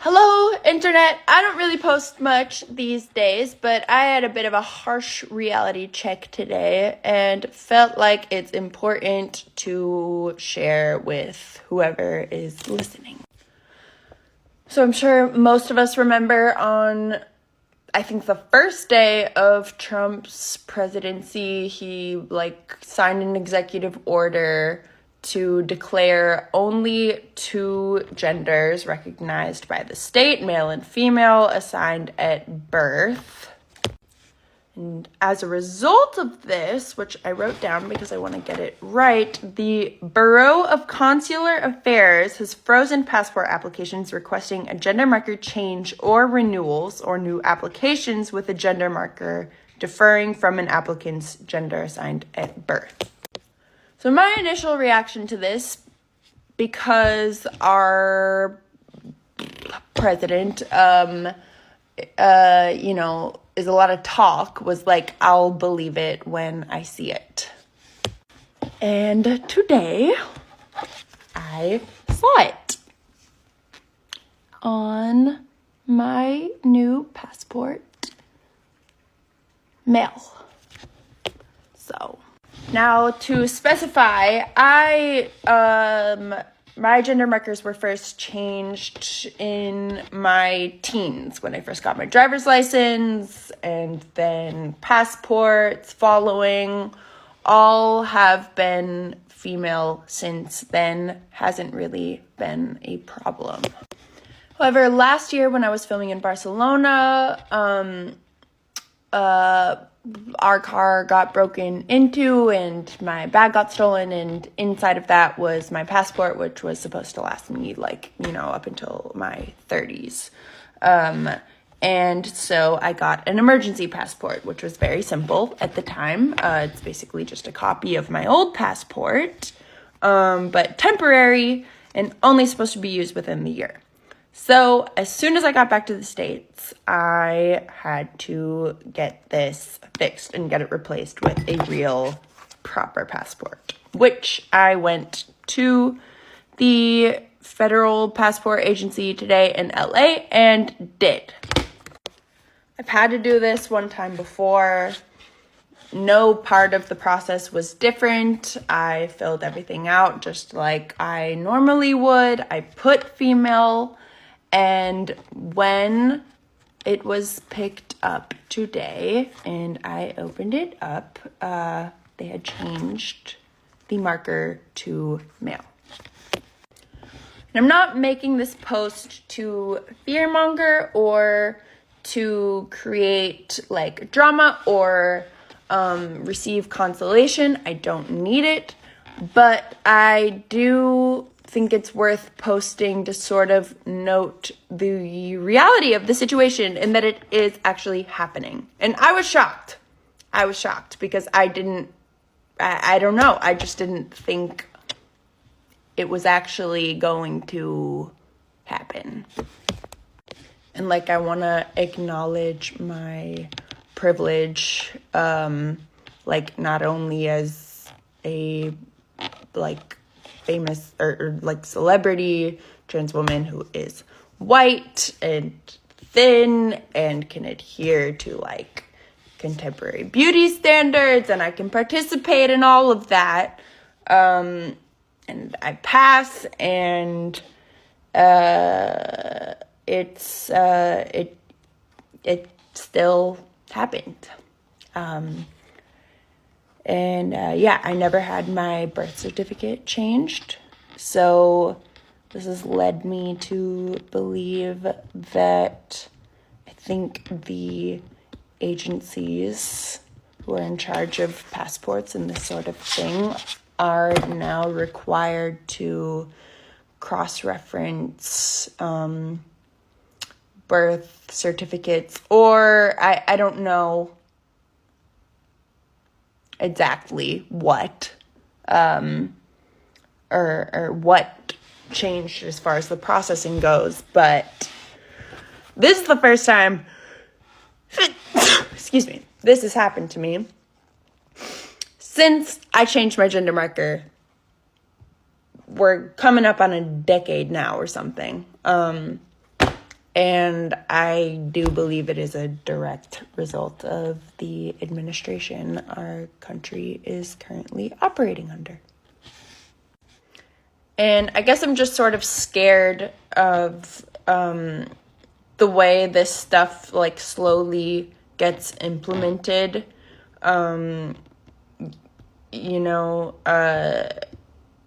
Hello, internet. I don't really post much these days, but I had a bit of a harsh reality check today and felt like it's important to share with whoever is listening. So I'm sure most of us remember on, I think, the first day of Trump's presidency, he signed an executive order to declare only two genders recognized by the state, male and female, assigned at birth. And as a result of this, which I wrote down because I want to get it right, the Bureau of Consular Affairs has frozen passport applications requesting a gender marker change or renewals or new applications with a gender marker differing from an applicant's gender assigned at birth. So my initial reaction to this, because our president, is a lot of talk, was like, I'll believe it when I see it. And today, I saw it on my new passport mail. So now, to specify, my gender markers were first changed in my teens when I first got my driver's license, and then passports following. All have been female since then. Hasn't really been a problem. However, last year when I was filming in Barcelona, our car got broken into and my bag got stolen, and inside of that was my passport, which was supposed to last me up until my 30s. And so I got an emergency passport, which was very simple at the time. It's basically just a copy of my old passport, but temporary and only supposed to be used within the year. So as soon as I got back to the States, I had to get this fixed and get it replaced with a real proper passport, which I went to the Federal Passport Agency today in LA and did. I've had to do this one time before. No part of the process was different. I filled everything out just like I normally would. I put female. And when it was picked up today and I opened it up, they had changed the marker to male. And I'm not making this post to fearmonger or to create drama or receive consolation. I don't need it, but I do think it's worth posting to sort of note the reality of the situation and that it is actually happening. And I was shocked. Because I don't know. I just didn't think it was actually going to happen. And I want to acknowledge my privilege, not only as a famous or celebrity trans woman who is white and thin and can adhere to contemporary beauty standards, and I can participate in all of that, and I pass, and it still happened. I never had my birth certificate changed. So this has led me to believe that I think the agencies who are in charge of passports and this sort of thing are now required to cross-reference birth certificates, or I don't know exactly what or what changed as far as the processing goes, but this is the first time excuse me, this has happened to me since I changed my gender marker. We're coming up on a decade now or something. And I do believe it is a direct result of the administration our country is currently operating under. And I guess I'm just sort of scared of the way this stuff like slowly gets implemented,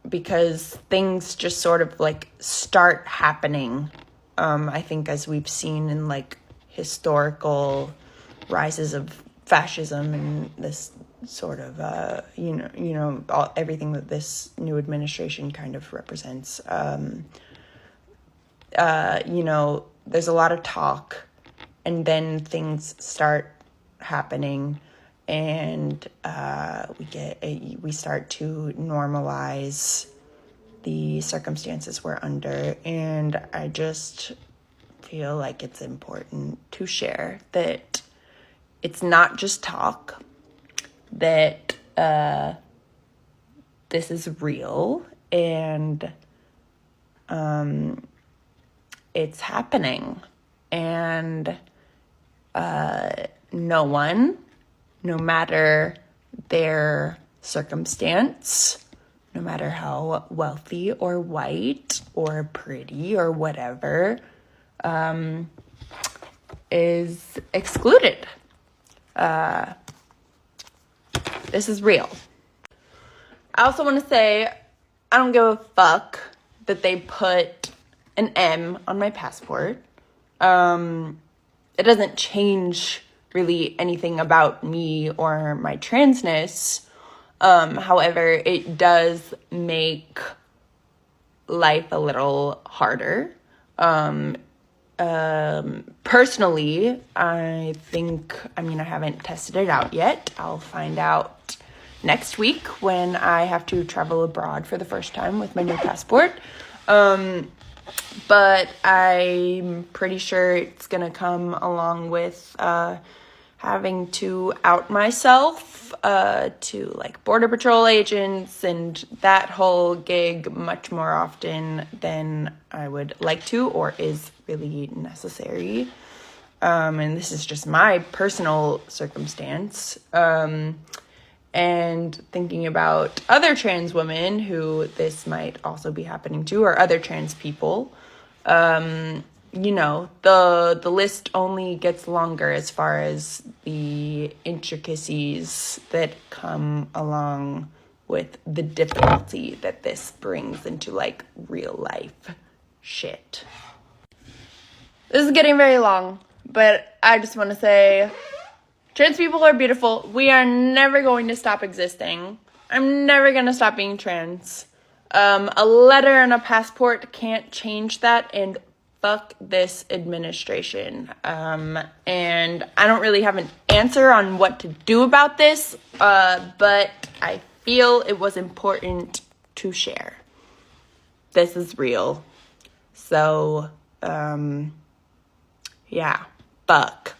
because things just sort of like start happening. I think as we've seen in like historical rises of fascism and this sort of, everything that this new administration kind of represents. There's a lot of talk, and then things start happening, and we start to normalize the circumstances we're under. And I just feel like it's important to share that it's not just talk, that this is real, and it's happening. And no one, no matter their circumstance, no matter how wealthy or white or pretty or whatever, is excluded. This is real. I also want to say, I don't give a fuck that they put an M on my passport. It doesn't change really anything about me or my transness. However, it does make life a little harder. Personally, I haven't tested it out yet. I'll find out next week when I have to travel abroad for the first time with my new passport. But I'm pretty sure it's gonna come along with having to out myself to like Border Patrol agents and that whole gig much more often than I would like to or is really necessary. And this is just my personal circumstance. And thinking about other trans women who this might also be happening to, or other trans people, the list only gets longer as far as the intricacies that come along with the difficulty that this brings into like real life shit. This is getting very long, but I just want to say, trans people are beautiful. We are never going to stop existing. I'm never going to stop being trans. A letter and a passport can't change that, and fuck this administration. And I don't really have an answer on what to do about this, but I feel it was important to share. This is real. So, yeah, fuck.